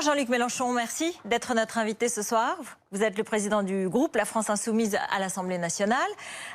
Jean-Luc Mélenchon, merci d'être notre invité ce soir. Vous êtes le président du groupe La France Insoumise à l'Assemblée nationale.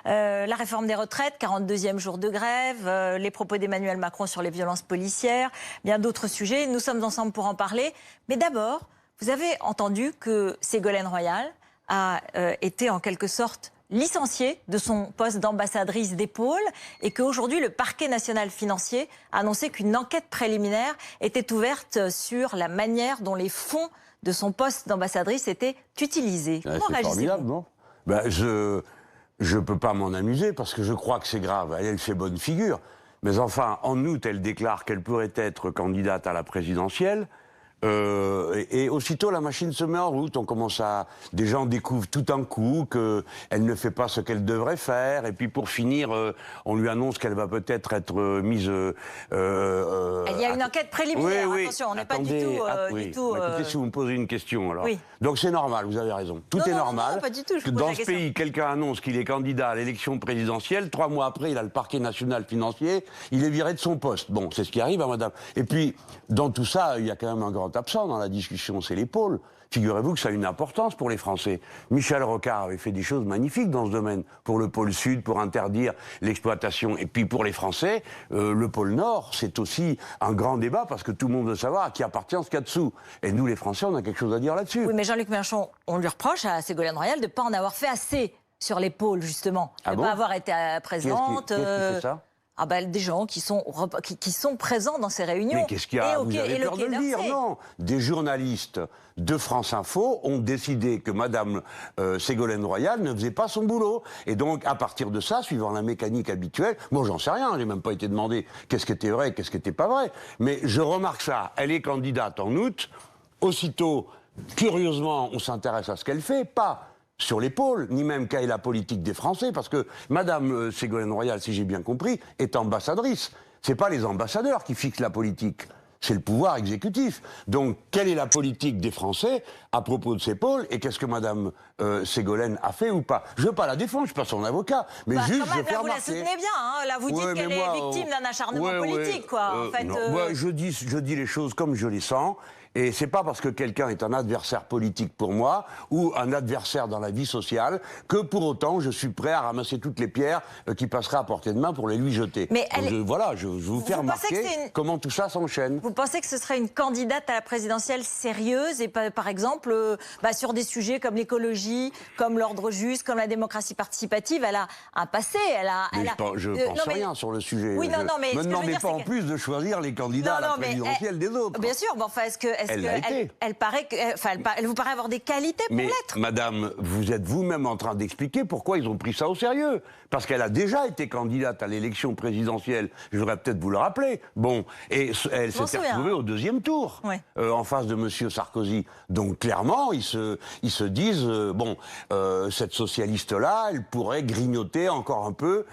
La réforme des retraites, 42e jour de grève, les propos d'Emmanuel Macron sur les violences policières, bien d'autres sujets. Nous sommes ensemble pour en parler. Mais d'abord, vous avez entendu que Ségolène Royal a été en quelque sorte licenciée de son poste d'ambassadrice des pôles et qu'aujourd'hui le parquet national financier a annoncé qu'une enquête préliminaire était ouverte sur la manière dont les fonds de son poste d'ambassadrice étaient utilisés. Comment réagissez-vous ? C'est formidable, non ? Je ne peux pas m'en amuser parce que je crois que c'est grave. Elle fait bonne figure. Mais enfin, en août, elle déclare qu'elle pourrait être candidate à la présidentielle. Et aussitôt la machine se met en route, des gens découvrent tout un coup qu'elle ne fait pas ce qu'elle devrait faire, et puis pour finir, on lui annonce qu'elle va peut-être être mise... Il y a une enquête préliminaire, oui. Attention, on n'est pas du tout... Écoutez, si vous me posez une question, alors... Oui. Donc c'est normal, vous avez raison. Tout est normal. Non, pas du tout, que dans ce pays, quelqu'un annonce qu'il est candidat à l'élection présidentielle, 3 mois après, il a le parquet national financier, il est viré de son poste. Bon, c'est ce qui arrive à madame. Et puis, dans tout ça, il y a quand même un grand absent dans la discussion, c'est les pôles. Figurez-vous que ça a une importance pour les Français. Michel Rocard avait fait des choses magnifiques dans ce domaine. Pour le pôle Sud, pour interdire l'exploitation. Et puis pour les Français, le pôle Nord, c'est aussi un grand débat parce que tout le monde veut savoir à qui appartient ce qu'il y a dessous. Et nous, les Français, on a quelque chose à dire là-dessus. Oui, mais Jean-Luc Mélenchon, on lui reproche à Ségolène Royal de ne pas en avoir fait assez sur les pôles, justement. De ne pas avoir été présente. Qui fait ça ? Des gens qui sont présents dans ces réunions. Mais qu'est-ce qu'il y a ? Vous avez peur de le dire ? Non. Des journalistes de France Info ont décidé que Madame Ségolène Royal ne faisait pas son boulot. Et donc, à partir de ça, suivant la mécanique habituelle, moi j'en sais rien, j'ai même pas été demandé qu'est-ce qui était vrai, qu'est-ce qui n'était pas vrai. Mais je remarque ça, elle est candidate en août, aussitôt, curieusement, on s'intéresse à ce qu'elle fait, pas sur l'épaule, ni même quelle est la politique des Français, parce que Madame Ségolène Royal, si j'ai bien compris, est ambassadrice. C'est pas les ambassadeurs qui fixent la politique, c'est le pouvoir exécutif. Donc, quelle est la politique des Français à propos de ces pôles, et qu'est-ce que Madame Ségolène a fait ou pas ? Je veux pas la défendre, je suis pas son avocat, mais juste je fais remarquer... Vous la soutenez bien, hein. Là vous dites qu'elle est victime d'un acharnement politique, quoi. En fait, je dis les choses comme je les sens. Et c'est pas parce que quelqu'un est un adversaire politique pour moi, ou un adversaire dans la vie sociale, que pour autant je suis prêt à ramasser toutes les pierres qui passeraient à portée de main pour les lui jeter. Mais je vous fais remarquer comment tout ça s'enchaîne. Vous pensez que ce serait une candidate à la présidentielle sérieuse, et par exemple, sur des sujets comme l'écologie, comme l'ordre juste, comme la démocratie participative, elle a un passé, Je ne pense rien sur le sujet. Oui, non, mais ne me demandez pas en plus de choisir les candidats à la présidentielle des autres. Bien sûr, mais enfin, elle vous paraît avoir des qualités pour l'être. Madame, vous êtes vous-même en train d'expliquer pourquoi ils ont pris ça au sérieux. Parce qu'elle a déjà été candidate à l'élection présidentielle, je voudrais peut-être vous le rappeler. Bon, et elle s'était retrouvée au 2e tour, en face de Monsieur Sarkozy. Donc clairement, ils se disent, cette socialiste-là, elle pourrait grignoter encore un peu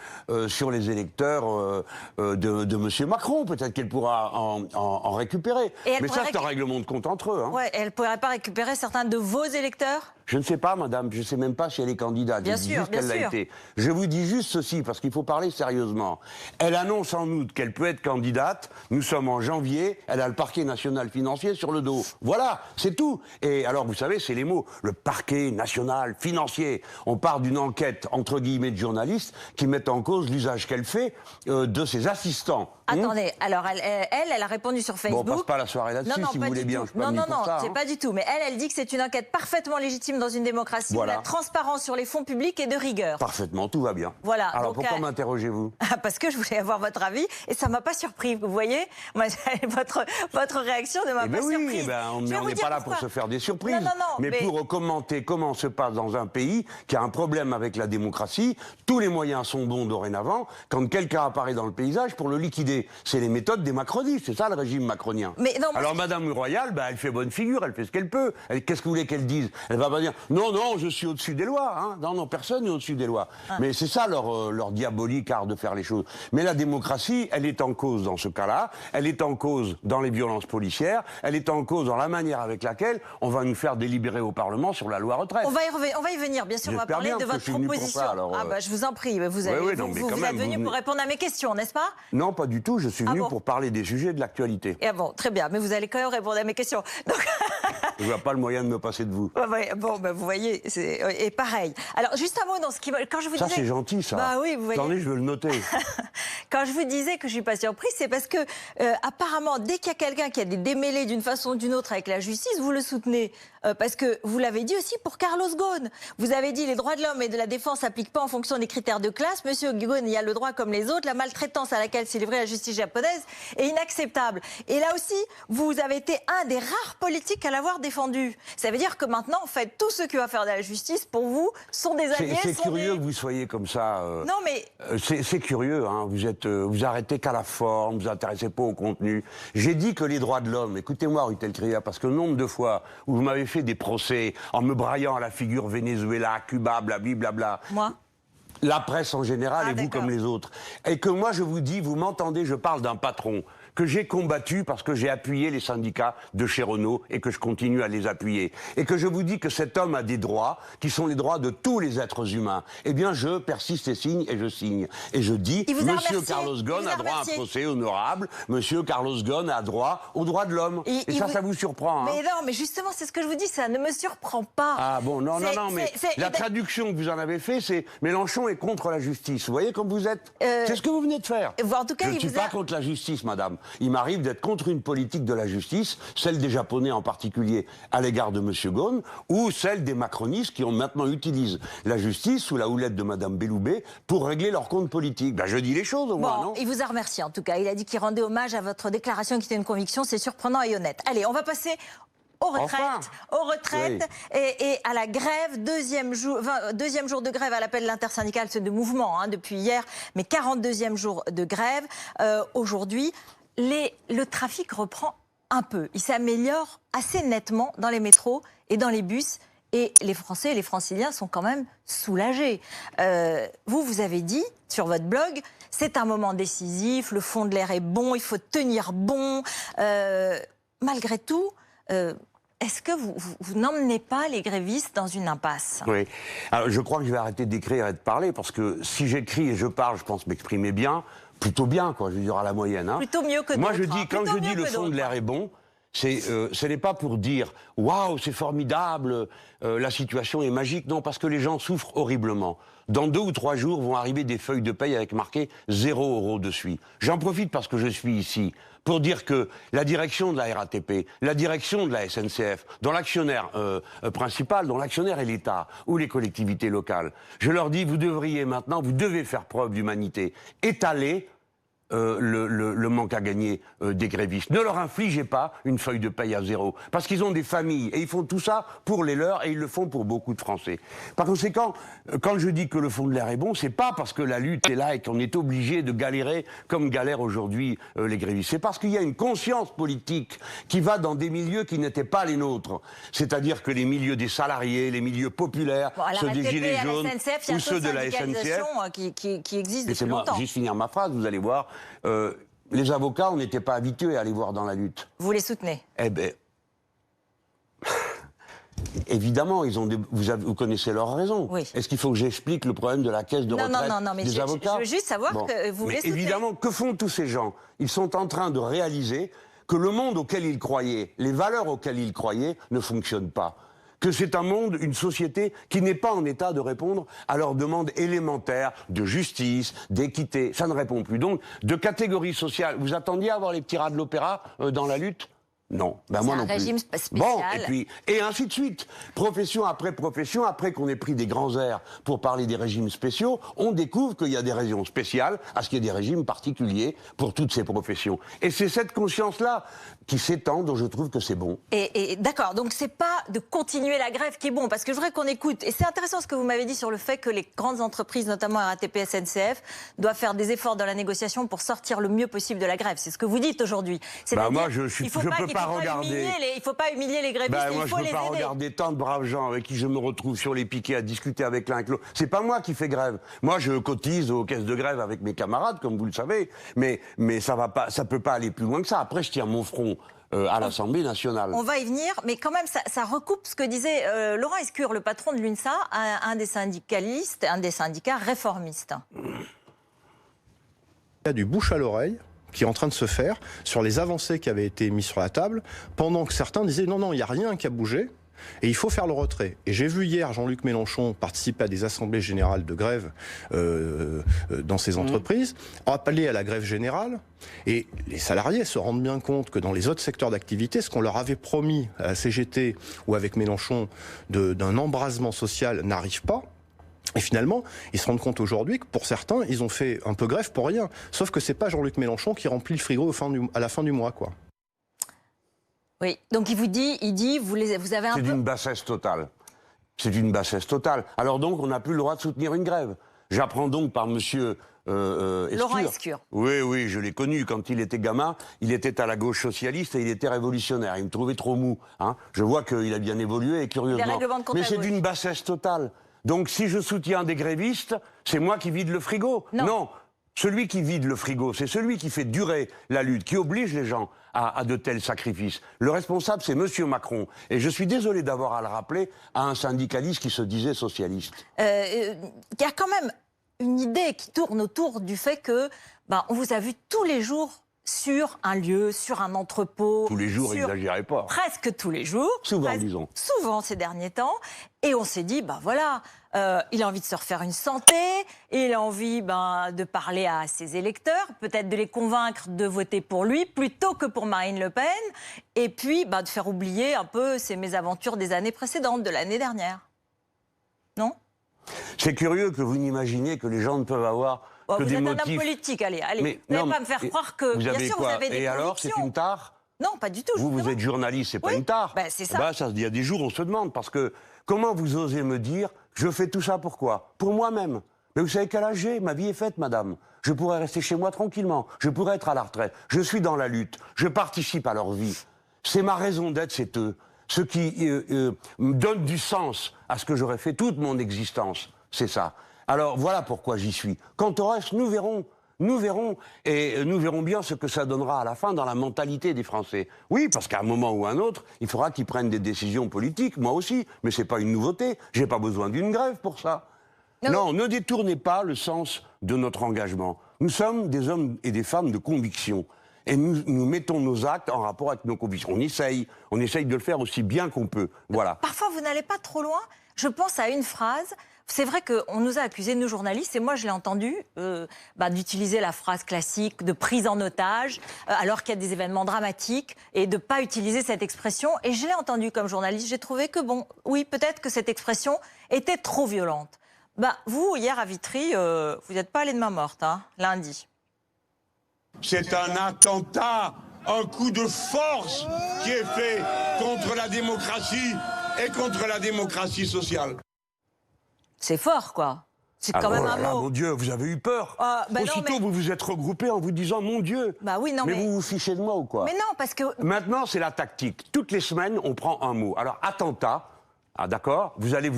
sur les électeurs de Monsieur Macron. Peut-être qu'elle pourra en récupérer. Mais ça, c'est un règlement de compte entre eux. Hein. Ouais, elle ne pourrait pas récupérer certains de vos électeurs ? Je ne sais pas, madame, je ne sais même pas si elle est candidate. Bien sûr, bien sûr. Été. Je vous dis juste ceci, parce qu'il faut parler sérieusement. Elle annonce en août qu'elle peut être candidate. Nous sommes en janvier. Elle a le parquet national financier sur le dos. Voilà, c'est tout. Et alors, vous savez, c'est les mots. Le parquet national financier. On part d'une enquête, entre guillemets, de journalistes qui mettent en cause l'usage qu'elle fait de ses assistants. Attendez, alors elle a répondu sur Facebook. Bon, on passe pas la soirée là-dessus, si vous voulez bien. Non, c'est pas du tout. Mais elle dit que c'est une enquête parfaitement légitime dans une démocratie, de la transparence sur les fonds publics et de rigueur. Parfaitement, tout va bien. Voilà. Alors pourquoi m'interrogez-vous ? Parce que je voulais avoir votre avis et ça m'a pas surpris. Vous voyez, votre réaction ne m'a pas surprise. On n'est pas là pour se faire des surprises. Mais pour commenter comment se passe dans un pays qui a un problème avec la démocratie, tous les moyens sont bons dorénavant. Quand quelqu'un apparaît dans le paysage pour le liquider, c'est les méthodes des macronistes. C'est ça le régime macronien. Alors Madame Royal, elle fait bonne figure, elle fait ce qu'elle peut. Qu'est-ce que vous voulez qu'elle dise ? Elle va pas dire non, je suis au-dessus des lois. Hein. Non, personne n'est au-dessus des lois. Mais c'est ça leur diabolique art de faire les choses. Mais la démocratie, elle est en cause dans ce cas-là. Elle est en cause dans les violences policières. Elle est en cause dans la manière avec laquelle on va nous faire délibérer au Parlement sur la loi retraite. On va y venir, bien sûr. On va parler de votre proposition. Je vous en prie. Vous êtes venu pour répondre à mes questions, n'est-ce pas ? Non, pas du tout. Je suis venu pour parler des sujets de l'actualité. Très bien. Mais vous allez quand même répondre à mes questions. Donc... Je vois pas le moyen de me passer de vous. Ouais, bon, bah, vous voyez, et pareil. Alors, juste un mot dans ce qui... Quand je vous ça, disais... c'est gentil, ça. Bah oui, vous voyez. Attendez, je veux le noter. Quand je vous disais que je suis pas surprise, c'est parce que, apparemment, dès qu'il y a quelqu'un qui a des démêlés d'une façon ou d'une autre avec la justice, vous le soutenez. Parce que vous l'avez dit aussi pour Carlos Ghosn. Vous avez dit les droits de l'homme et de la défense s'appliquent pas en fonction des critères de classe. Monsieur Ghosn, il a le droit comme les autres. La maltraitance à laquelle s'est livrée la justice japonaise est inacceptable. Et là aussi, vous avez été un des rares politiques à l'avoir défendu. Ça veut dire que maintenant, en fait, tous ceux qui vont faire de la justice, pour vous, sont des alliés. C'est curieux que vous soyez comme ça. Non, mais... c'est curieux, hein. Vous arrêtez qu'à la forme, vous vous intéressez pas au contenu. J'ai dit que les droits de l'homme, écoutez-moi, Rutel Kriya, parce que le nombre de fois où vous m'avez fait des procès en me braillant à la figure Venezuela, Cuba, blablabla. Moi ? La presse en général, et vous d'accord. comme les autres. Et que moi, je vous dis, vous m'entendez, je parle d'un patron que j'ai combattu parce que j'ai appuyé les syndicats de chez Renault et que je continue à les appuyer. Et que je vous dis que cet homme a des droits qui sont les droits de tous les êtres humains. Eh bien, je persiste et signe et je signe. Et je dis, Monsieur Carlos Ghosn a droit à un procès honorable, Monsieur Carlos Ghosn a droit aux droits de l'homme. Et ça vous surprend. Mais non, mais justement, c'est ce que je vous dis, ça ne me surprend pas. Ah bon, non, mais la traduction que vous en avez fait, c'est Mélenchon est contre la justice. Vous voyez comme vous êtes C'est ce que vous venez de faire. En tout cas, je ne suis pas contre la justice, madame. Il m'arrive d'être contre une politique de la justice, celle des Japonais en particulier à l'égard de M. Ghosn, ou celle des macronistes qui maintenant utilisent la justice sous la houlette de Mme Belloubet pour régler leurs comptes politiques. Ben, je dis les choses au moins, non ? Il vous a remercié en tout cas. Il a dit qu'il rendait hommage à votre déclaration qui était une conviction. C'est surprenant et honnête. Allez, on va passer aux retraites, et à la grève. Deuxième jour de grève à l'appel de l'intersyndicale, c'est de mouvement depuis hier, mais 42e jour de grève. Aujourd'hui, le trafic reprend un peu. Il s'améliore assez nettement dans les métros et dans les bus. Et les Français et les Franciliens sont quand même soulagés. Vous avez dit sur votre blog, c'est un moment décisif, le fond de l'air est bon, il faut tenir bon. Malgré tout, est-ce que vous n'emmenez pas les grévistes dans une impasse ? Oui. Alors, je crois que je vais arrêter d'écrire et de parler, parce que si j'écris et je parle, je pense m'exprimer bien, plutôt bien, quoi, je veux dire à la moyenne. Hein. Plutôt mieux que d'autres. Moi, je dis, quand je dis le fond de l'air est bon, ce n'est pas pour dire « Waouh, c'est formidable, la situation est magique ». Non, parce que les gens souffrent horriblement. Dans 2 ou 3 jours vont arriver des feuilles de paye avec marqué 0 € dessus. J'en profite parce que je suis ici pour dire que la direction de la RATP, la direction de la SNCF, dont l'actionnaire principal, dont l'actionnaire est l'État ou les collectivités locales, je leur dis, vous devez faire preuve d'humanité, étaler le manque à gagner des grévistes. Ne leur infligez pas une feuille de paye à 0, parce qu'ils ont des familles et ils font tout ça pour les leurs et ils le font pour beaucoup de Français. Par conséquent, quand je dis que le fond de l'air est bon, c'est pas parce que la lutte est là et qu'on est obligé de galérer comme galèrent aujourd'hui les grévistes. C'est parce qu'il y a une conscience politique qui va dans des milieux qui n'étaient pas les nôtres. C'est-à-dire que les milieux des salariés, les milieux populaires, ceux des Gilets jaunes ou ceux de la SNCF, qui existent depuis longtemps. Laissez-moi juste finir ma phrase, vous allez voir. Les avocats, on n'était pas habitués à aller voir dans la lutte. Vous les soutenez ? Eh bien, évidemment, vous connaissez leurs raisons. Oui. Est-ce qu'il faut que j'explique le problème de la caisse de retraite des avocats ? Je veux juste savoir que vous les soutenez. Évidemment, que font tous ces gens ? Ils sont en train de réaliser que le monde auquel ils croyaient, les valeurs auxquelles ils croyaient, ne fonctionnent pas. Que c'est un monde, une société qui n'est pas en état de répondre à leurs demandes élémentaires de justice, d'équité. Ça ne répond plus. Donc, de catégorie sociale. Vous attendiez à voir les petits rats de l'opéra dans la lutte ? Non, ben moi non plus. C'est un régime spécial. Bon, et ainsi de suite. Profession, après qu'on ait pris des grands airs pour parler des régimes spéciaux, on découvre qu'il y a des raisons spéciales à ce qu'il y ait des régimes particuliers pour toutes ces professions. Et c'est cette conscience-là qui s'étend, dont je trouve que c'est bon. Et d'accord, donc c'est pas de continuer la grève qui est bon, parce que je voudrais qu'on écoute, et c'est intéressant ce que vous m'avez dit sur le fait que les grandes entreprises, notamment RATP, SNCF, doivent faire des efforts dans la négociation pour sortir le mieux possible de la grève. C'est ce que vous dites aujourd'hui. Moi, je peux pas regarder. Il ne faut pas humilier les grévistes, il faut les aider. Moi, je ne peux pas regarder tant de braves gens avec qui je me retrouve sur les piquets à discuter avec l'un et l'autre. C'est pas moi qui fais grève. Moi, je cotise aux caisses de grève avec mes camarades, comme vous le savez. Mais ça peut pas aller plus loin que ça. Après, je tiens mon front à l'Assemblée nationale. On va y venir, mais quand même, ça recoupe ce que disait Laurent Escure, le patron de l'UNSA, un des syndicalistes, un des syndicats réformistes. Il y a du bouche à l'oreille qui est en train de se faire sur les avancées qui avaient été mises sur la table, pendant que certains disaient non, il n'y a rien qui a bougé. Et il faut faire le retrait. Et j'ai vu hier Jean-Luc Mélenchon participer à des assemblées générales de grève dans ces entreprises, appeler à la grève générale. Et les salariés se rendent bien compte que dans les autres secteurs d'activité, ce qu'on leur avait promis à la CGT ou avec Mélenchon d'un embrasement social n'arrive pas. Et finalement, ils se rendent compte aujourd'hui que pour certains, ils ont fait un peu grève pour rien. Sauf que c'est pas Jean-Luc Mélenchon qui remplit le frigo à la fin du mois, quoi. Oui, donc il dit, vous avez un peu... C'est une bassesse totale. C'est une bassesse totale. Alors donc, on n'a plus le droit de soutenir une grève. J'apprends donc par monsieur Laurent Escure. Oui, je l'ai connu. Quand il était gamin, il était à la gauche socialiste et il était révolutionnaire. Il me trouvait trop mou. Hein. Je vois qu'il a bien évolué et curieusement. Mais c'est d'une bassesse totale. Donc si je soutiens des grévistes, c'est moi qui vide le frigo. Non. Celui qui vide le frigo, c'est celui qui fait durer la lutte, qui oblige les gens à de tels sacrifices. Le responsable, c'est M. Macron. Et je suis désolé d'avoir à le rappeler à un syndicaliste qui se disait socialiste. Il y a quand même une idée qui tourne autour du fait que on vous a vu tous les jours sur un lieu, sur un entrepôt. Tous les jours, n'exagérez pas. Presque tous les jours. Souvent, disons. Souvent ces derniers temps. Et on s'est dit, voilà, il a envie de se refaire une santé, il a envie de parler à ses électeurs, peut-être de les convaincre de voter pour lui plutôt que pour Marine Le Pen, et puis de faire oublier un peu ses mésaventures des années précédentes, de l'année dernière. Non ? C'est curieux que vous n'imaginiez que les gens ne peuvent avoir que des motifs... Vous êtes un homme politique, allez. Vous n'allez pas me faire croire que, bien sûr, vous avez des convictions. Et alors, c'est une tare ? Non, pas du tout. Vous êtes journaliste, c'est pas une tare. C'est ça. Il y a des jours, on se demande, parce que comment vous osez me dire, je fais tout ça pourquoi ? Pour moi-même. Mais vous savez quel âge j'ai ? Ma vie est faite, madame. Je pourrais rester chez moi tranquillement. Je pourrais être à la retraite. Je suis dans la lutte. Je participe à leur vie. C'est ma raison d'être, c'est eux. Ce qui me donne du sens à ce que j'aurais fait toute mon existence. C'est ça. Alors voilà pourquoi j'y suis. Quant au reste, nous verrons. Nous verrons, et nous verrons bien ce que ça donnera à la fin dans la mentalité des Français. Oui, parce qu'à un moment ou un autre, il faudra qu'ils prennent des décisions politiques, moi aussi, mais c'est pas une nouveauté, j'ai pas besoin d'une grève pour ça. Non, ne détournez pas le sens de notre engagement. Nous sommes des hommes et des femmes de conviction, et nous mettons nos actes en rapport avec nos convictions. On essaye de le faire aussi bien qu'on peut, voilà. Parfois, vous n'allez pas trop loin. Je pense à une phrase... C'est vrai qu'on nous a accusés, nous journalistes, et moi je l'ai entendu, d'utiliser la phrase classique de prise en otage, alors qu'il y a des événements dramatiques, et de ne pas utiliser cette expression. Et je l'ai entendu comme journaliste, j'ai trouvé que oui, peut-être que cette expression était trop violente. Vous, hier à Vitry, vous n'êtes pas allé de main morte, lundi. C'est un attentat, un coup de force qui est fait contre la démocratie et contre la démocratie sociale. C'est fort, quoi. C'est quand même un mot. Mon Dieu, vous avez eu peur. Aussitôt, vous vous êtes regroupés en vous disant, mon Dieu. Oui, non, mais vous vous fichez de moi ou quoi? Mais non, parce que... Maintenant, c'est la tactique. Toutes les semaines, on prend un mot. Alors, attentat, d'accord, vous allez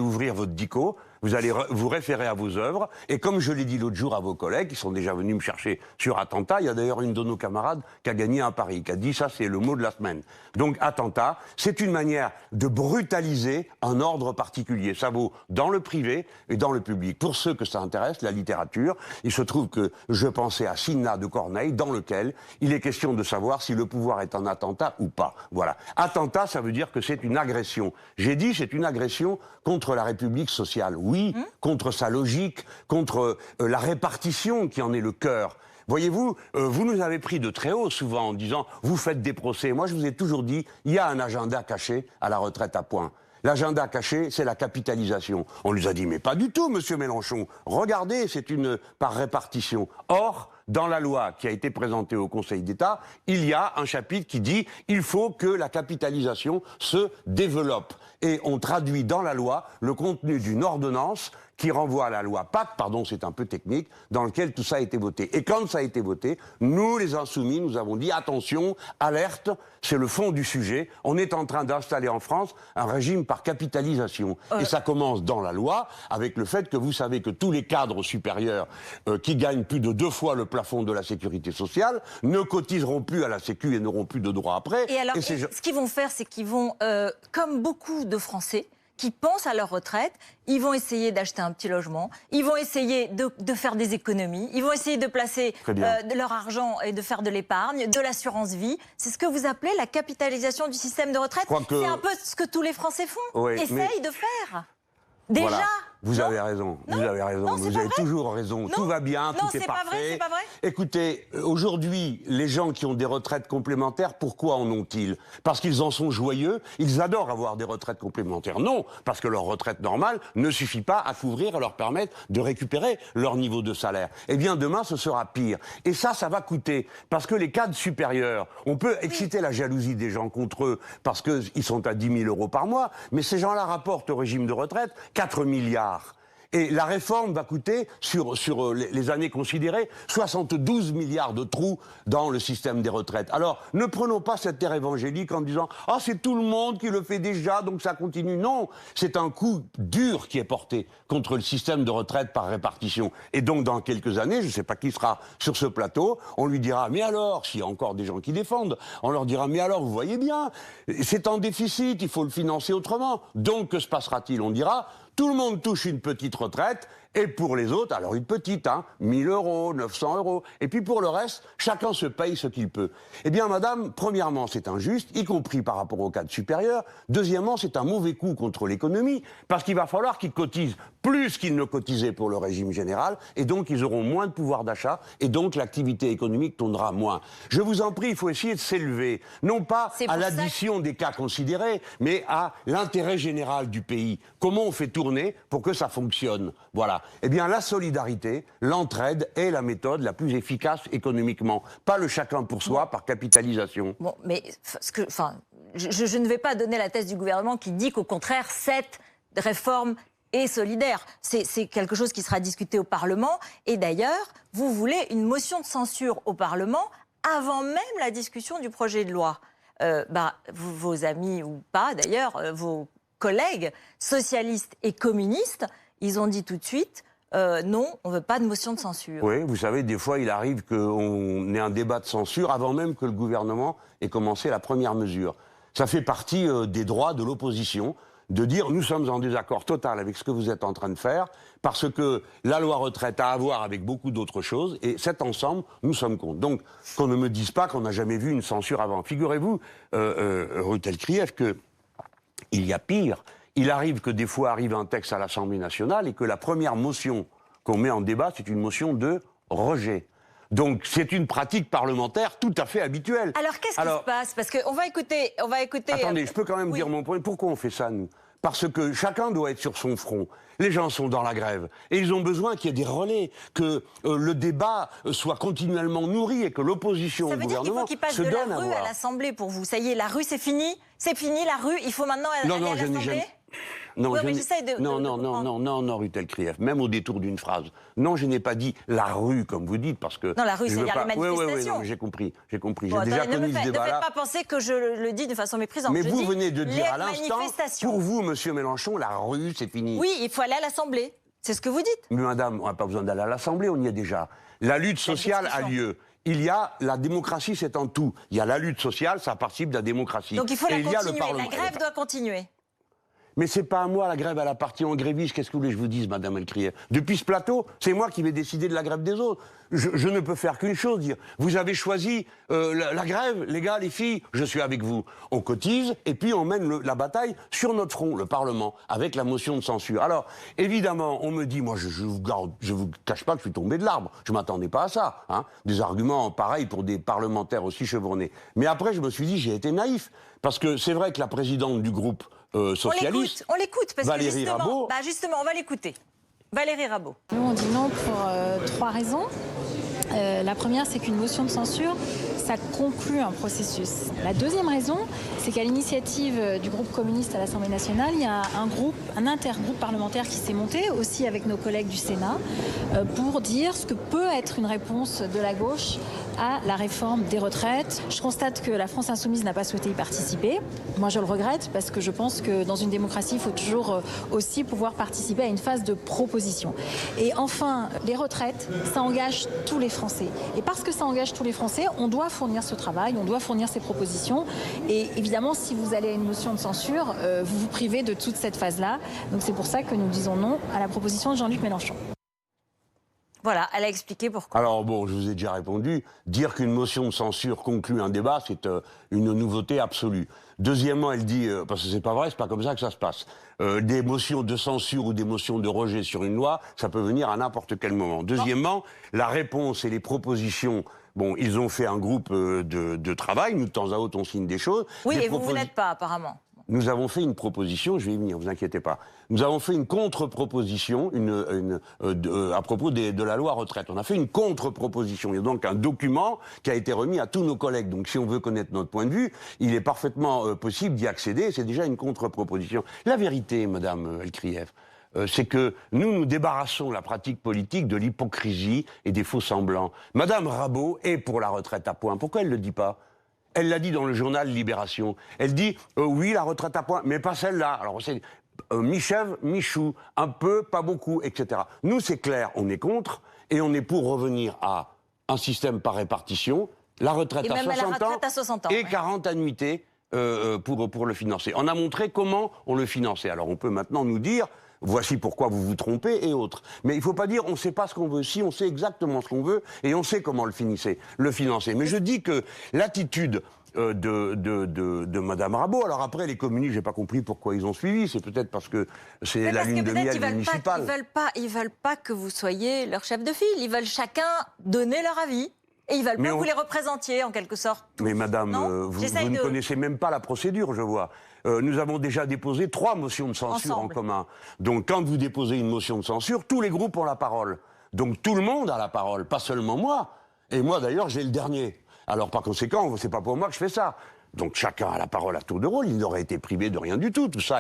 ouvrir votre dico, vous allez vous référer à vos œuvres, et comme je l'ai dit l'autre jour à vos collègues, qui sont déjà venus me chercher sur attentat, il y a d'ailleurs une de nos camarades qui a gagné un pari, qui a dit ça, c'est le mot de la semaine. Donc attentat, c'est une manière de brutaliser un ordre particulier. Ça vaut dans le privé et dans le public. Pour ceux que ça intéresse, la littérature, il se trouve que je pensais à Cinna de Corneille, dans lequel il est question de savoir si le pouvoir est un attentat ou pas. Voilà. Attentat, ça veut dire que c'est une agression. J'ai dit c'est une agression contre la République sociale. Oui, contre sa logique, contre la répartition qui en est le cœur. Voyez-vous, vous nous avez pris de très haut souvent en disant « vous faites des procès ». Moi, je vous ai toujours dit « il y a un agenda caché à la retraite à point ». L'agenda caché, c'est la capitalisation. On lui a dit « mais pas du tout, monsieur Mélenchon. Regardez, c'est une par répartition ». Or, dans la loi qui a été présentée au Conseil d'État, il y a un chapitre qui dit « il faut que la capitalisation se développe ». Et on traduit dans la loi le contenu d'une ordonnance qui renvoie à la loi Pacte, pardon, c'est un peu technique, dans lequel tout ça a été voté. Et quand ça a été voté, nous, les Insoumis, nous avons dit, attention, alerte, c'est le fond du sujet, on est en train d'installer en France un régime par capitalisation. Et ça commence dans la loi, avec le fait que vous savez que tous les cadres supérieurs qui gagnent plus de 2 fois le plafond de la sécurité sociale ne cotiseront plus à la Sécu et n'auront plus de droits après. Et alors, ce qu'ils vont faire, c'est qu'ils vont, comme beaucoup de Français, qui pensent à leur retraite, ils vont essayer d'acheter un petit logement, ils vont essayer de faire des économies, ils vont essayer de placer leur argent et de faire de l'épargne, de l'assurance vie. C'est ce que vous appelez la capitalisation du système de retraite. C'est un peu ce que tous les Français font, essayent de faire. Déjà. Voilà. Vous avez raison, vous avez raison, non, vous avez toujours raison. Tout va bien, tout est parfait. C'est pas vrai. Écoutez, aujourd'hui, les gens qui ont des retraites complémentaires, pourquoi en ont-ils? Parce qu'ils en sont joyeux, ils adorent avoir des retraites complémentaires. Non, parce que leur retraite normale ne suffit pas à couvrir, à leur permettre de récupérer leur niveau de salaire. Eh bien, demain, ce sera pire. Et ça va coûter. Parce que les cadres supérieurs, on peut exciter la jalousie des gens contre eux, parce qu'ils sont à 10 000 € par mois, mais ces gens-là rapportent au régime de retraite 4 milliards. Et la réforme va coûter, sur les années considérées, 72 milliards de trous dans le système des retraites. Alors, ne prenons pas cette terre évangélique en disant « Ah, c'est tout le monde qui le fait déjà, donc ça continue ». Non, c'est un coup dur qui est porté contre le système de retraite par répartition. Et donc, dans quelques années, je ne sais pas qui sera sur ce plateau, on lui dira « Mais alors », s'il y a encore des gens qui défendent, on leur dira « Mais alors, vous voyez bien, c'est en déficit, il faut le financer autrement ». Donc, que se passera-t-il? On dira « Tout le monde touche une petite retraite, et pour les autres, alors une petite, 1 000 €, 900 €, et puis pour le reste, chacun se paye ce qu'il peut. Eh bien, madame, premièrement, c'est injuste, y compris par rapport au cadre supérieur. Deuxièmement, c'est un mauvais coup contre l'économie, parce qu'il va falloir qu'ils cotisent plus qu'ils ne cotisaient pour le régime général, et donc ils auront moins de pouvoir d'achat, et donc l'activité économique tournera moins. Je vous en prie, il faut essayer de s'élever, non pas à l'addition des cas considérés, mais à l'intérêt général du pays. Comment on fait tourner pour que ça fonctionne? Voilà. Eh bien, la solidarité, l'entraide est la méthode la plus efficace économiquement. Pas le chacun pour soi par capitalisation. Bon, mais je ne vais pas donner la thèse du gouvernement qui dit qu'au contraire, cette réforme est solidaire. C'est quelque chose qui sera discuté au Parlement. Et d'ailleurs, vous voulez une motion de censure au Parlement avant même la discussion du projet de loi. Vos amis ou pas, d'ailleurs, vos collègues socialistes et communistes, ils ont dit tout de suite, non, on ne veut pas de motion de censure. Oui, vous savez, des fois, il arrive qu'on ait un débat de censure avant même que le gouvernement ait commencé la première mesure. Ça fait partie des droits de l'opposition de dire nous sommes en désaccord total avec ce que vous êtes en train de faire, parce que la loi retraite a à voir avec beaucoup d'autres choses, et cet ensemble, nous sommes contre. Donc, qu'on ne me dise pas qu'on n'a jamais vu une censure avant. Figurez-vous, Ruth Elkrief, qu'il y a pire. Il arrive que des fois arrive un texte à l'Assemblée nationale et que la première motion qu'on met en débat, c'est une motion de rejet. Donc c'est une pratique parlementaire tout à fait habituelle. Alors qu'est-ce qui se passe? Parce qu'on va écouter... Attendez, je peux quand même dire mon point. Pourquoi on fait ça, nous? Parce que chacun doit être sur son front. Les gens sont dans la grève. Et ils ont besoin qu'il y ait des relais, que le débat soit continuellement nourri et que l'opposition au gouvernement se donne à voir. Ça veut dire qu'il faut qu'il passe de la rue à l'Assemblée pour vous. Ça y est, la rue, c'est fini? C'est fini, la rue? Il faut maintenant aller à l'Assemblée? Non, non, Ruth Elkrief, même au détour d'une phrase. Non, je n'ai pas dit la rue, comme vous dites, parce que... Non, la rue, c'est-à-dire les manifestations. Oui, j'ai compris. J'ai déjà connu ce débat-là. Ne faites pas penser que je le dis de façon méprisante. Mais vous venez de dire à l'instant, pour vous, monsieur Mélenchon, la rue, c'est fini. Oui, il faut aller à l'Assemblée. C'est ce que vous dites. Mais madame, on n'a pas besoin d'aller à l'Assemblée, on y est déjà. La lutte sociale a lieu. Il y a la démocratie, c'est en tout. Il y a la lutte sociale, ça participe de la démocratie. Donc il faut la continuer. La grève doit continuer. Mais c'est pas à moi, la grève, elle appartient aux grévistes. Qu'est-ce que vous voulez que je vous dise, madame Elkrief? Depuis ce plateau, c'est moi qui vais décider de la grève des autres. Je ne peux faire qu'une chose, dire, vous avez choisi la grève, les gars, les filles, je suis avec vous. On cotise, et puis on mène la bataille sur notre front, le Parlement, avec la motion de censure. Alors, évidemment, on me dit, moi, je vous cache pas que je suis tombé de l'arbre. Je m'attendais pas à ça, hein. Des arguments pareils pour des parlementaires aussi chevronnés. Mais après, je me suis dit, j'ai été naïf. Parce que c'est vrai que la présidente du groupe socialiste, on l'écoute, parce Valérie Rabault... justement, on va l'écouter. Valérie Rabault. Nous, on dit non pour 3 raisons. La première, c'est qu'une motion de censure, ça conclut un processus. La deuxième raison, c'est qu'à l'initiative du groupe communiste à l'Assemblée nationale, il y a un intergroupe parlementaire qui s'est monté, aussi avec nos collègues du Sénat, pour dire ce que peut être une réponse de la gauche à la réforme des retraites. Je constate que la France Insoumise n'a pas souhaité y participer. Moi, je le regrette parce que je pense que dans une démocratie, il faut toujours aussi pouvoir participer à une phase de proposition. Et enfin, les retraites, ça engage tous les Français. Et parce que ça engage tous les Français, on doit fournir ce travail, on doit fournir ces propositions. Et évidemment, si vous allez à une motion de censure, vous vous privez de toute cette phase-là. Donc c'est pour ça que nous disons non à la proposition de Jean-Luc Mélenchon. Voilà, elle a expliqué pourquoi. Alors bon, je vous ai déjà répondu. Dire qu'une motion de censure conclut un débat, c'est une nouveauté absolue. Deuxièmement, elle dit, parce que c'est pas vrai, c'est pas comme ça que ça se passe. Des motions de censure ou des motions de rejet sur une loi, ça peut venir à n'importe quel moment. Deuxièmement, la réponse et les propositions. Bon, ils ont fait un groupe de travail. Nous, de temps à autre, on signe des choses. Oui, et vous n'êtes pas, apparemment. Nous avons fait une proposition, je vais y venir, vous inquiétez pas. Nous avons fait une contre-proposition à propos de la loi retraite. On a fait une contre-proposition. Il y a donc un document qui a été remis à tous nos collègues. Donc si on veut connaître notre point de vue, il est parfaitement possible d'y accéder. C'est déjà une contre-proposition. La vérité, Madame Elkrief, c'est que nous débarrassons la pratique politique de l'hypocrisie et des faux-semblants. Madame Rabault est pour la retraite à points. Pourquoi elle ne le dit pas ? Elle l'a dit dans le journal Libération. Elle dit oui, la retraite à points, mais pas celle-là. Alors c'est mi-chèvre, mi-chou, un peu, pas beaucoup, etc. Nous, c'est clair, on est contre et on est pour revenir à un système par répartition, la retraite, à 60 ans et 40 annuités pour le financer. On a montré comment on le finançait. Alors on peut maintenant nous dire voici pourquoi vous vous trompez et autres. Mais il ne faut pas dire on ne sait pas ce qu'on veut. Si, on sait exactement ce qu'on veut et on sait comment le financer. Mais je dis que l'attitude de Madame Rabault, alors après les communistes, j'ai pas compris pourquoi ils ont suivi, c'est peut-être parce que c'est la lune de miel municipale. Ils veulent pas que vous soyez leur chef de file, ils veulent chacun donner leur avis. Et ils veulent pas que vous les représentiez, en quelque sorte. Tous. Mais madame, vous ne connaissez même pas la procédure, je vois. Nous avons déjà déposé 3 motions de censure en commun. Donc quand vous déposez une motion de censure, tous les groupes ont la parole. Donc tout le monde a la parole, pas seulement moi. Et moi d'ailleurs, j'ai le dernier. Alors par conséquent, c'est pas pour moi que je fais ça. Donc chacun a la parole à tour de rôle, il n'aurait été privé de rien du tout. Tout ça,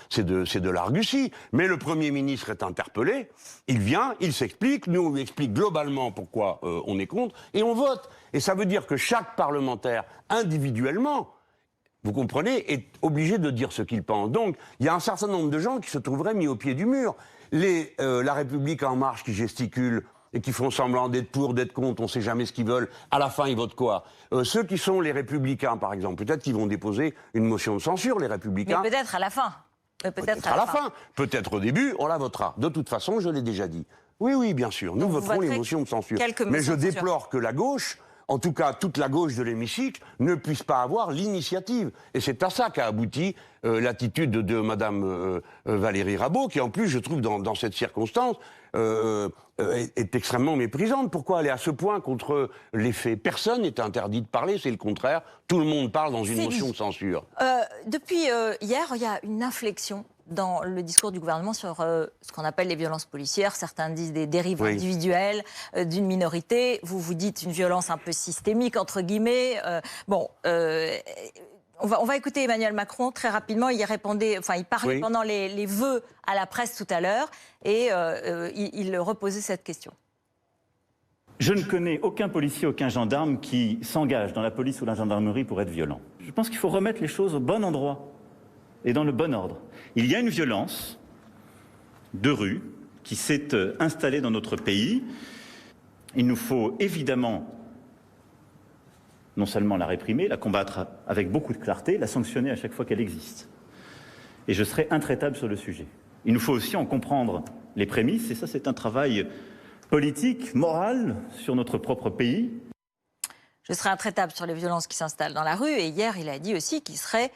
c'est de l'argutie. Mais le Premier ministre est interpellé, il vient, il s'explique, nous on lui explique globalement pourquoi on est contre, et on vote. Et ça veut dire que chaque parlementaire, individuellement, vous comprenez, est obligé de dire ce qu'il pense. Donc il y a un certain nombre de gens qui se trouveraient mis au pied du mur. La République En Marche qui gesticule et qui font semblant d'être pour, d'être contre, on ne sait jamais ce qu'ils veulent, à la fin ils votent quoi? Ceux qui sont les Républicains, par exemple, peut-être qu'ils vont déposer une motion de censure, les Républicains. Mais peut-être à la fin. Peut-être à la fin. Peut-être au début, on la votera. De toute façon, je l'ai déjà dit. Oui, oui, bien sûr, nous voterons les motions de censure. Mais je déplore que la gauche, en tout cas toute la gauche de l'hémicycle, ne puisse pas avoir l'initiative. Et c'est à ça qu'a abouti l'attitude de Madame Valérie Rabault, qui en plus, je trouve, dans cette circonstance, est extrêmement méprisante. Pourquoi aller à ce point contre les faits? Personne n'est interdit de parler, c'est le contraire. Tout le monde parle dans une motion de censure. Depuis hier, il y a une inflexion dans le discours du gouvernement sur ce qu'on appelle les violences policières. Certains disent des dérives individuelles d'une minorité. Vous dites une violence un peu systémique, entre guillemets. On va écouter Emmanuel Macron très rapidement. Il parlait pendant les vœux à la presse tout à l'heure et il reposait cette question. Je ne connais aucun policier, aucun gendarme qui s'engage dans la police ou la gendarmerie pour être violent. Je pense qu'il faut remettre les choses au bon endroit et dans le bon ordre. Il y a une violence de rue qui s'est installée dans notre pays. Il nous faut évidemment non seulement la réprimer, la combattre avec beaucoup de clarté, la sanctionner à chaque fois qu'elle existe. Et je serai intraitable sur le sujet. Il nous faut aussi en comprendre les prémices, et ça c'est un travail politique, moral, sur notre propre pays. Je serai intraitable sur les violences qui s'installent dans la rue, et hier il a dit aussi qu'il serait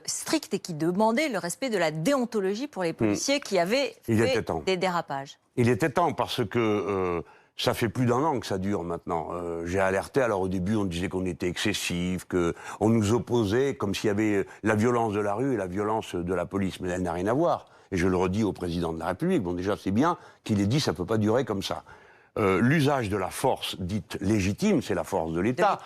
strict et qu'il demandait le respect de la déontologie pour les policiers qui avaient fait des dérapages. Il était temps, parce que ça fait plus d'1 an que ça dure maintenant. J'ai alerté, alors au début on disait qu'on était excessif, qu'on nous opposait comme s'il y avait la violence de la rue et la violence de la police. Mais elle n'a rien à voir. Et je le redis au président de la République, bon déjà c'est bien qu'il ait dit ça ne peut pas durer comme ça. L'usage de la force dite légitime, c'est la force de l'État.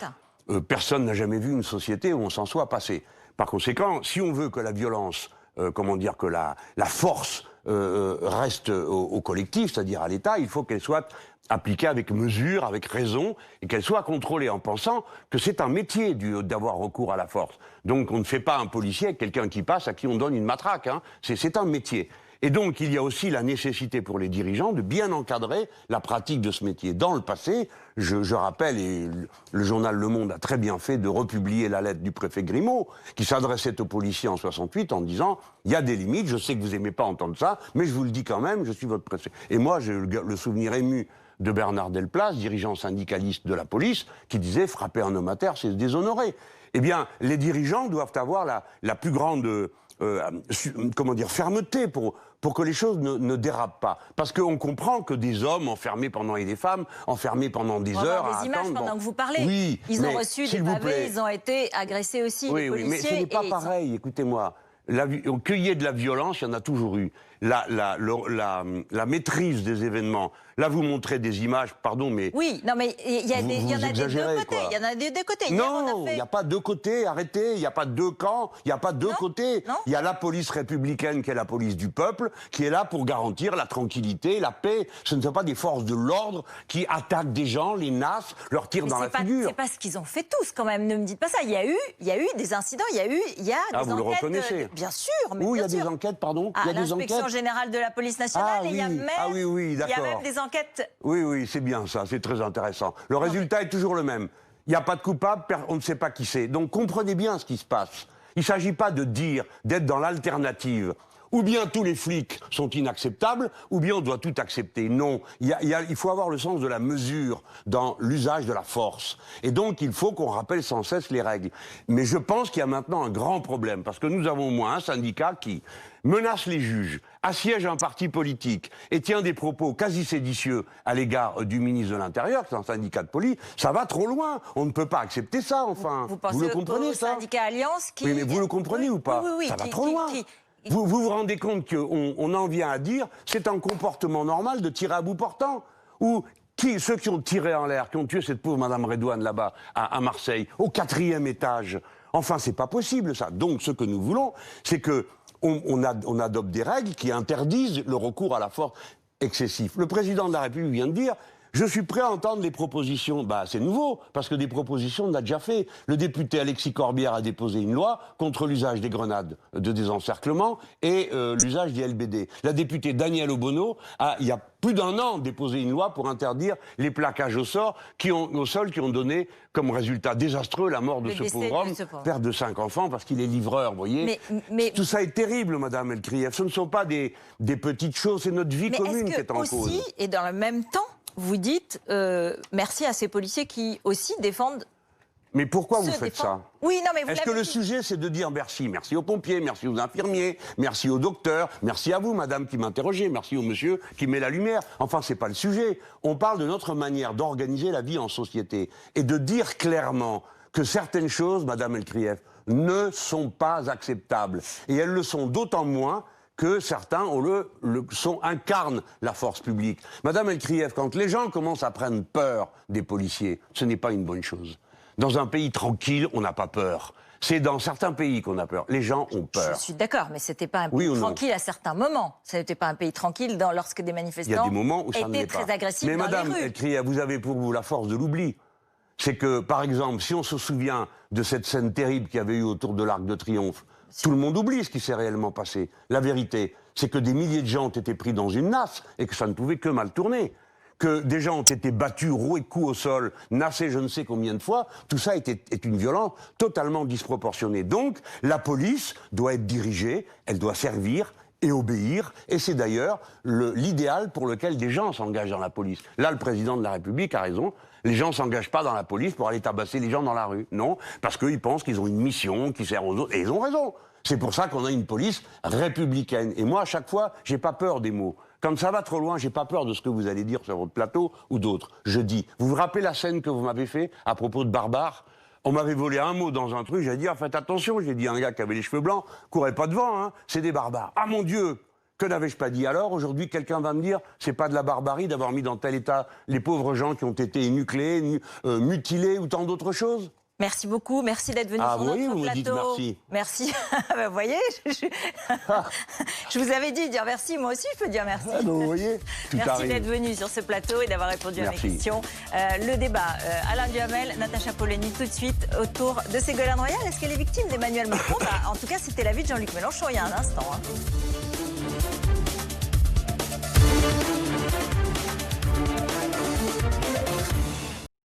Personne n'a jamais vu une société où on s'en soit passé. Par conséquent, si on veut que la violence, que la force reste au collectif, c'est-à-dire à l'État. Il faut qu'elle soit appliquée avec mesure, avec raison, et qu'elle soit contrôlée en pensant que c'est un métier d'avoir recours à la force. Donc on ne fait pas un policier avec quelqu'un qui passe à qui on donne une matraque. Hein. C'est un métier. Et donc, il y a aussi la nécessité pour les dirigeants de bien encadrer la pratique de ce métier. Dans le passé, je rappelle, et le journal Le Monde a très bien fait de republier la lettre du préfet Grimaud, qui s'adressait aux policiers en 68 en disant « Il y a des limites, je sais que vous n'aimez pas entendre ça, mais je vous le dis quand même, je suis votre préfet. » Et moi, j'ai le souvenir ému de Bernard Delplace, dirigeant syndicaliste de la police, qui disait « Frapper un homme à terre, c'est se déshonorer ». Eh bien, les dirigeants doivent avoir la plus grande fermeté pour que les choses ne dérapent pas. Parce qu'on comprend que des hommes enfermés pendant et des femmes enfermés pendant des heures à des images attendre, pendant que vous parlez. Oui, ils ont reçu des pavés, ils ont été agressés aussi, les policiers. Oui, mais ce n'est pas pareil, écoutez-moi. Qu'il y ait de la violence, il y en a toujours eu. La maîtrise des événements. Là, vous montrez des images, pardon, mais... Oui, non, mais il y en a des deux côtés. Il y en a des deux côtés. Non, il n'y a pas deux côtés, arrêtez. Il n'y a pas deux camps, il n'y a pas deux côtés. Il y a la police républicaine qui est la police du peuple, qui est là pour garantir la tranquillité, la paix. Ce ne sont pas des forces de l'ordre qui attaquent des gens, les nassent, leur tirent dans la figure. C'est pas ce qu'ils ont fait tous, quand même. Ne me dites pas ça. Il y a eu des incidents, il y a des enquêtes. Vous le reconnaissez. Bien sûr, mais où il y a bien sûr. des enquêtes, pardon? À l'Inspection générale de la police nationale, et il y a même... oui, d'accord. Il y a même des enquêtes... Oui, c'est bien ça, c'est très intéressant. Le résultat est toujours le même. Il n'y a pas de coupable, on ne sait pas qui c'est. Donc comprenez bien ce qui se passe. Il ne s'agit pas de dire, d'être dans l'alternative. Ou bien tous les flics sont inacceptables, ou bien on doit tout accepter. Non, il faut avoir le sens de la mesure dans l'usage de la force. Et donc il faut qu'on rappelle sans cesse les règles. Mais je pense qu'il y a maintenant un grand problème, parce que nous avons au moins un syndicat qui menace les juges, assiège un parti politique et tient des propos quasi séditieux à l'égard du ministre de l'Intérieur, qui est un syndicat de police. Ça va trop loin. On ne peut pas accepter ça, enfin. Vous le comprenez, au ça syndicat Alliance qui... Oui, mais vous le comprenez ou pas? Oui, ça va trop loin. Vous vous rendez compte qu'on en vient à dire c'est un comportement normal de tirer à bout portant? Ou ceux qui ont tiré en l'air, qui ont tué cette pauvre Madame Redouane là-bas, à Marseille, au 4e étage? Enfin, c'est pas possible, ça. Donc, ce que nous voulons, c'est que on adopte des règles qui interdisent le recours à la force excessif. Le président de la République vient de dire « Je suis prêt à entendre les propositions ». C'est nouveau, parce que des propositions, on a déjà fait. Le député Alexis Corbière a déposé une loi contre l'usage des grenades de désencerclement et l'usage des LBD. La députée Danielle Obono a, il y a plus d'1 an, déposé une loi pour interdire les plaquages au sol qui ont donné comme résultat désastreux la mort de ce pauvre homme, père de 5 enfants, parce qu'il est livreur, vous voyez. Mais tout ça est terrible, Madame Elkrief. Ce ne sont pas des petites choses, c'est notre vie commune qui est en cause. Aussi, et dans le même temps, vous dites merci à ces policiers qui aussi défendent... Mais pourquoi vous faites ça? Oui, non, mais vous Est-ce que le sujet, c'est de dire merci? Merci aux pompiers, merci aux infirmiers, merci aux docteurs, merci à vous, madame, qui m'interrogez, merci au monsieur qui met la lumière. Enfin, c'est pas le sujet. On parle de notre manière d'organiser la vie en société et de dire clairement que certaines choses, madame Elkrief, ne sont pas acceptables. Et elles le sont d'autant moins que certains incarnent la force publique. Madame Elkrief, quand les gens commencent à prendre peur des policiers, ce n'est pas une bonne chose. Dans un pays tranquille, on n'a pas peur. C'est dans certains pays qu'on a peur. Les gens ont peur. Je suis d'accord, mais c'était pas un pays tranquille à certains moments. Ce n'était pas un pays tranquille lorsque des manifestants étaient très agressifs dans les rues. Mais Madame Elkrief, vous avez pour vous la force de l'oubli. C'est que, par exemple, si on se souvient de cette scène terrible qu'il y avait eu autour de l'Arc de Triomphe, tout le monde oublie ce qui s'est réellement passé. La vérité, c'est que des milliers de gens ont été pris dans une nasse et que ça ne pouvait que mal tourner. Que des gens ont été battus, roués de coups au sol, nassés je ne sais combien de fois, tout ça est une violence totalement disproportionnée. Donc, la police doit être dirigée, elle doit servir et obéir, et c'est d'ailleurs l'idéal pour lequel des gens s'engagent dans la police. Là, le président de la République a raison, les gens ne s'engagent pas dans la police pour aller tabasser les gens dans la rue. Non, parce qu'ils pensent qu'ils ont une mission qui sert aux autres, et ils ont raison. C'est pour ça qu'on a une police républicaine. Et moi, à chaque fois, j'ai pas peur des mots. Quand ça va trop loin, j'ai pas peur de ce que vous allez dire sur votre plateau ou d'autres. Je dis, vous vous rappelez la scène que vous m'avez fait à propos de Barbare? On m'avait volé un mot dans un truc, j'ai dit, faites attention, j'ai dit à un gars qui avait les cheveux blancs, courez pas devant, hein, c'est des barbares. Ah mon Dieu, que n'avais-je pas dit? Alors aujourd'hui, quelqu'un va me dire, c'est pas de la barbarie d'avoir mis dans tel état les pauvres gens qui ont été énucléés, mutilés ou tant d'autres choses? Merci beaucoup, merci d'être venu sur notre vous me dites plateau. merci. Merci. Vous voyez, je vous avais dit de dire merci, moi aussi je peux dire merci. Vous voyez, merci d'être venu sur ce plateau et d'avoir répondu à mes questions. Le débat, Alain Duhamel, Natacha Polony, tout de suite autour de Ségolène Royal. Est-ce qu'elle est victime d'Emmanuel Macron? En tout cas, c'était l'avis de Jean-Luc Mélenchon il y a un instant.